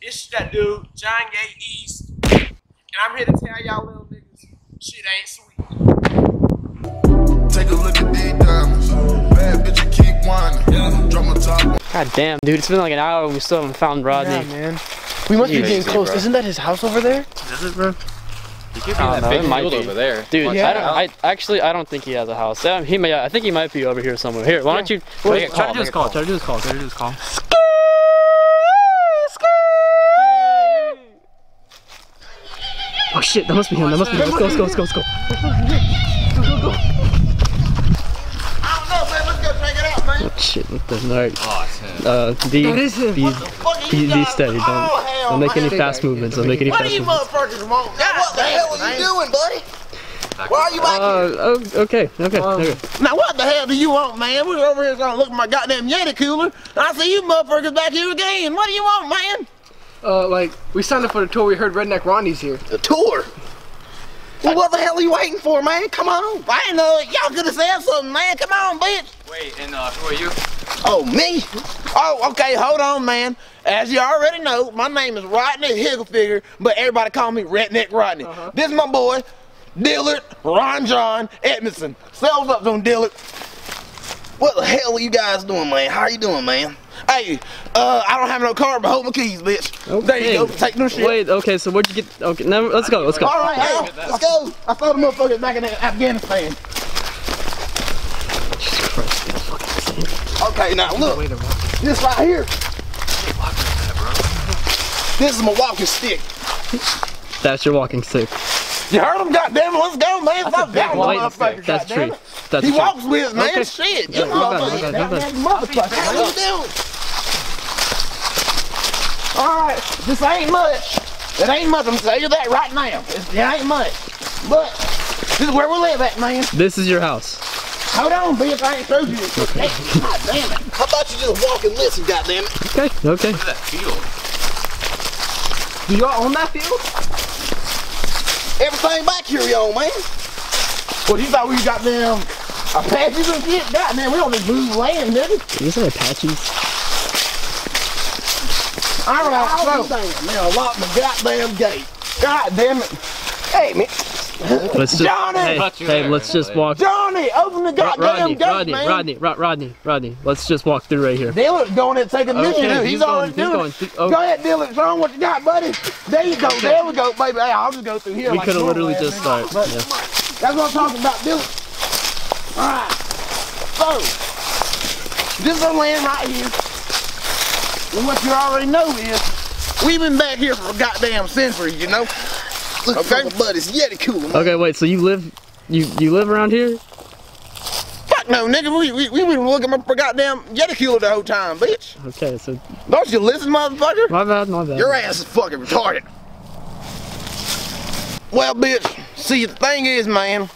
It's that dude, Janye East, and I'm here to tell y'all little niggas, shit ain't sweet. Take a look at these diamonds. Bad bitch, you keep whining. Drop my top. God damn, dude, it's been like an hour and we still haven't found Rodney. Yeah, man. We must be getting close. Bro. Isn't that his house over there? Is it, bro? He could be in that big field over there. Dude, yeah. I don't think he has a house. I think he might be over here somewhere. Here, why don't you try to do this call? Try to do this call. Try to do this call. Oh shit, that must be him. That must be him. Let's go. I don't know, man. Let's go check it out, man. Oh shit, what the? Alright. Oh, it's him. Be steady. Don't make any fast movements. Don't make any fast movements. What do you motherfuckers want? What the hell are you doing, buddy? Why are you back here? Okay. Now what the hell do you want, man? We're over here trying to look at my goddamn Yeti cooler, and I see you motherfuckers back here again. What do you want, man? Like, we signed up for the tour. We heard Redneck Rodney's here. The tour? Well, what the hell are you waiting for, man? Come on. I ain't know it. Y'all could have said something, man. Come on, bitch. Wait, and who are you? Oh, me? Oh, okay, hold on, man. As you already know, my name is Rodney Higglefigure, but everybody call me Redneck Rodney. This is my boy, Dillard Ron John Edmondson. So what's up, doing, Dillard? What the hell are you guys doing, man? How are you doing, man? Hey, I don't have no car, but hold my keys, bitch. Okay. There you go. Take no shit. Wait, okay, so where'd you get? Okay, now let's go. All right, hey, let's go. I saw the motherfuckers back in Afghanistan. Jesus Christ, it's fucking insane. Okay, now look. This right here. This is my walking stick. That's your walking stick. You heard him, goddamn it. Let's go, man. Stop down, motherfucker. That's true. That's he true. walks with, man. Okay. Shit. Yeah, You my bad. motherfucker. How you doing? Alright, this ain't much. It ain't much, I'm gonna tell you that right now. It ain't much. But this is where we live at, man. This is your house. Hold on, bitch, I ain't through you. Okay. God damn it. How about you just walk and listen, goddamn it? Okay. Look at that field. Do y'all own that field? Everything back here, y'all, man. What, you thought we got them Apaches and shit? Goddamn, we don't just lose land, nigga. These are Apaches. Alright, so, now lock the goddamn gate. God damn it. Hey, man. Let's just, Johnny! hey, let's just walk. Johnny, open the goddamn gate, man. Rodney, let's just walk through right here. Dillard's going and taking a mission. Okay, He's already doing it. Go ahead, Dillard. Show him what you got, buddy. There you go. There we go, baby. Hey, I'll just go through here. We like could have literally normal, just man. started. Yeah. That's what I'm talking about, Dillard. Alright. So, this is our land right here. And what you already know is, we've been back here for a goddamn century, you know? Look for my buddies, Yeti cooler. Man. Okay, wait. So you live around here? Fuck no, nigga. We been looking for goddamn Yeti cooler the whole time, bitch. Okay, so Don't you listen, motherfucker? my bad. Your ass is fucking retarded. Well, bitch, see, the thing is, man,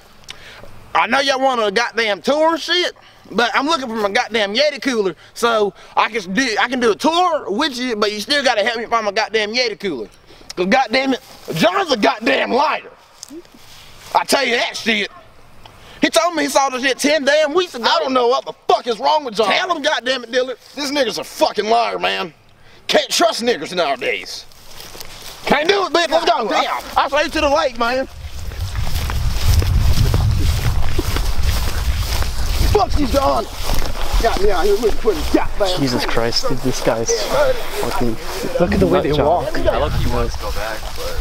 I know y'all want a goddamn tour and shit, but I'm looking for my goddamn Yeti cooler, so I can do a tour with you, but you still gotta help me find my goddamn Yeti cooler. Cause goddamn it, John's a goddamn liar. I tell you that shit. He told me he saw this shit 10 damn weeks ago. I don't know what the fuck is wrong with John. Tell him, goddamn it, Dillard. This nigga's a fucking liar, man. Can't trust niggas nowadays. Can't do it, bitch. Let's go. I'll say to the lake, man. Fuck you, John. Got me out here looking for the goddamn. Jesus Christ, dude, this guy's fucking. Look at the way they walk. I love he wants to go back, but.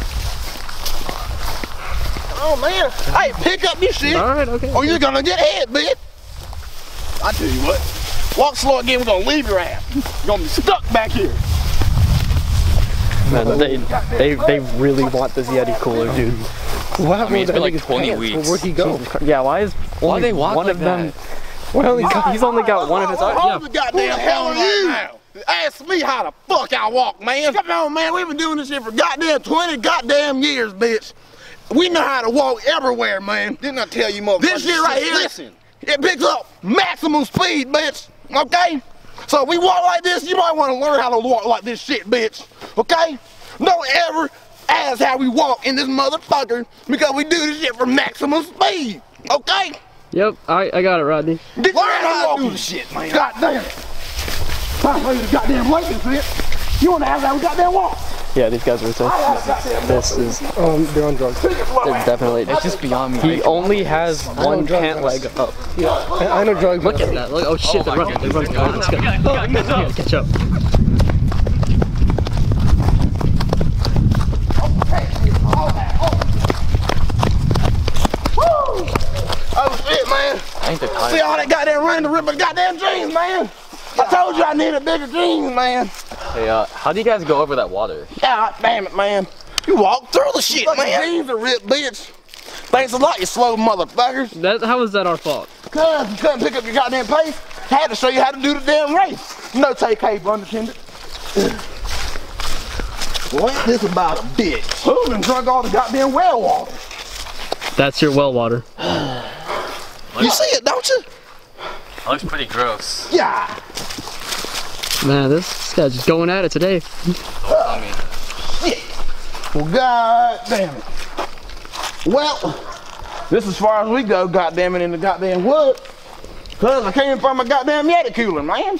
Oh, man. Hey, pick up your shit. Alright, okay. Or you're gonna get hit, bitch. I tell you what. Walk slow again, we're gonna leave your ass. You're gonna be stuck back here. Man, they really want this Yeti cooler, dude. What I mean, it's been like 20 weeks. Well, where'd he go? Yeah, why they walk one like of them? that? Well, he's only got one of his. Hold the goddamn hell are you? Ask me how the fuck I walk, man. Come on, man. We've been doing this shit for goddamn 20 goddamn years, bitch. We know how to walk everywhere, man. Didn't I tell you, motherfucker? This shit right here, listen, it picks up maximum speed, bitch. Okay? So if we walk like this, you might want to learn how to walk like this shit, bitch. Okay? Don't ever ask how we walk in this motherfucker because we do this shit for maximum speed. Okay? Yep, I got it, Rodney. Learn how to do this shit, man. God damn it. Time for you to goddamn lake and shit. You want to ask how we goddamn walk. Yeah, these guys are retarded. This is. They're on drugs. They're definitely. It's just beyond me. He only has one pant leg up. Yeah, I know drugs. Look at that. Look, oh shit, they're running. They're running. Let's go. Oh, catch up. Oh shit, man. I ain't the type. See all that goddamn running to rip my goddamn jeans, man. I told you I needed bigger jeans, man. Hey, how do you guys go over that water? God damn it, man. You walk through the shit, man. Jeans are ripped, bitch. Thanks a lot, you slow motherfuckers. How is that our fault? Cause you couldn't pick up your goddamn pace. Had to show you how to do the damn race. No take cable unattended. Well, ain't this about a bitch? Who done drunk all the goddamn well water? That's your well water. You see it, don't you? That looks pretty gross. Yeah. Man, this guy's just going at it today. I mean, Shit. Well, god damn it. Well, this is as far as we go, goddamn it, in the goddamn wood. Cause I came from a goddamn Yeti cooler, man.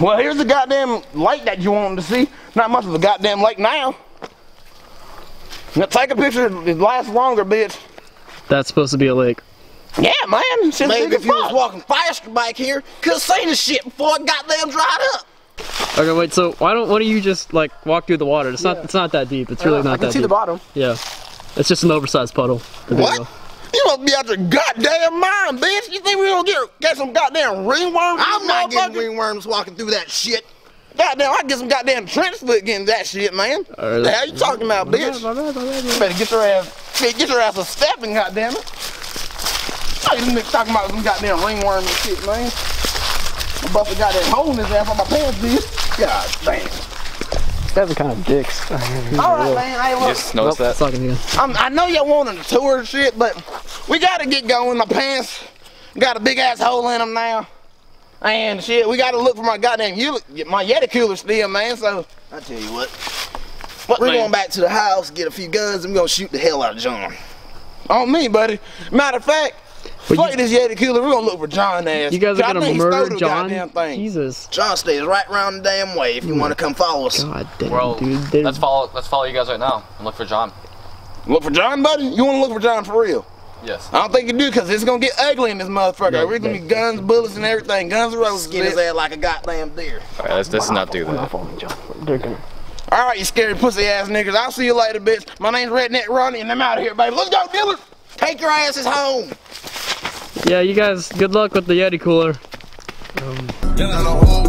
Well, here's the goddamn lake that you wanted to see. Not much of a goddamn lake now. Now take a picture, it lasts longer, bitch. That's supposed to be a lake. Yeah, man. Maybe if you was walking faster back here, could have seen the shit before it goddamn dried up. Okay, wait. So why don't you just like walk through the water? It's not. It's not that deep. It's really not that deep. I can see the bottom. Yeah. It's just an oversized puddle. What? You must be out your goddamn mind, bitch. You think we gonna get some goddamn ringworms? I'm not getting ringworms walking through that shit. Goddamn, I get some goddamn trench foot getting that shit, man. What the hell you talking about, bitch? You better get your ass a stepping, goddamn it. I ain't talking about some goddamn ringworms and shit, man. I bust a goddamn hole in his ass on my pants, bitch. God damn. These guys are kind of dicks. Alright, man. Hey, look. just noticed that. Talking again. I know y'all wanted a tour and shit, but we gotta get going. My pants got a big ass hole in them now. And shit, we gotta look for my goddamn my Yeti cooler still, man. So I tell you what, we're we're going back to the house, get a few guns, and we're gonna shoot the hell out of John. on me, buddy. Matter of fact, fuck this Yeti cooler. We're gonna look for John ass. You guys are gonna murder John? Thing. Jesus. John stays right around the damn way if you want to come follow us. God damn, Well, dude. let's follow you guys right now and look for John. Look for John, buddy. You wanna look for John for real? Yes. I don't think you do, cause it's gonna get ugly in this motherfucker. We're gonna be guns, bullets, and everything. Guns and roses. Skin his ass like a goddamn deer. All right, let's not do that. All right, you scary pussy ass niggas. I'll see you later, bitch. My name's Redneck Rodney, and I'm out of here, baby. Let's go, Dillard. Take your asses home. Yeah, you guys, good luck with the Yeti cooler. And the whole